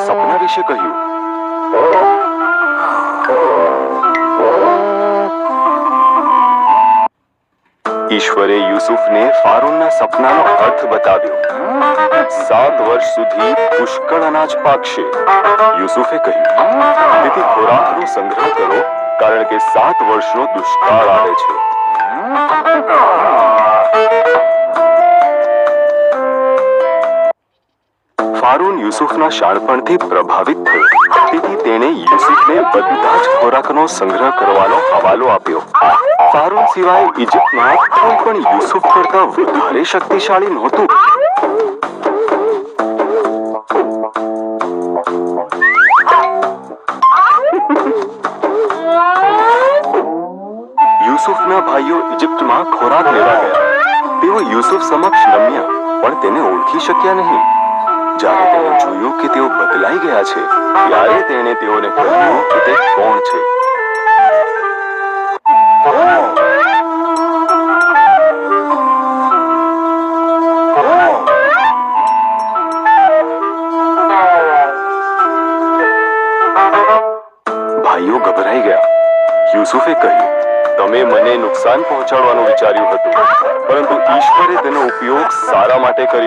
સપના વિશે કહ્યું. ઈશ્વરે યુસુફને ફારૂનના સપનાનો અર્થ બતાવ્યો. 7 વર્ષ સુધી પુષ્કળ અનાજ પાકશે. યુસુફે કહ્યું, તેથી ખોરાકનો સંગ્રહ કરો, કારણ કે 7 વર્ષનો દુષ્કાળ આવે છે. ફારૂન યુસુફના શાણપણથી પ્રભાવિત થયો, તેથી તેણે યુસુફને બધા જ ખોરાકનો સંગ્રહ કરવાનો હવાલો આપ્યો. ફારૂન સિવાય ઇજિપ્તમાં કોઈ પણ યુસુફ કરતા વધારે શક્તિશાળી નહોતું. યુસુફના ભાઈઓ ઇજિપ્તમાં ખોરાક લેવા ગયા. તેઓ યુસુફ સમક્ષ નમ્યા, પણ તેને ઓળખી શક્યા નહીં. જ્યારે તેણે જોયું કે તેઓ બદલાઈ ગયા છે, ત્યારે તેણે તેઓને કહ્યું કે તે કોણ છે. ભાઈઓ ગભરાઈ ગયા. યુસુફે કહ્યું, તમે મને નુકસાન પહોંચાડવાનું વિચાર્યું હતું, પરંતુ ઈશ્વરે તેનો ઉપયોગ સારા માટે કર્યો.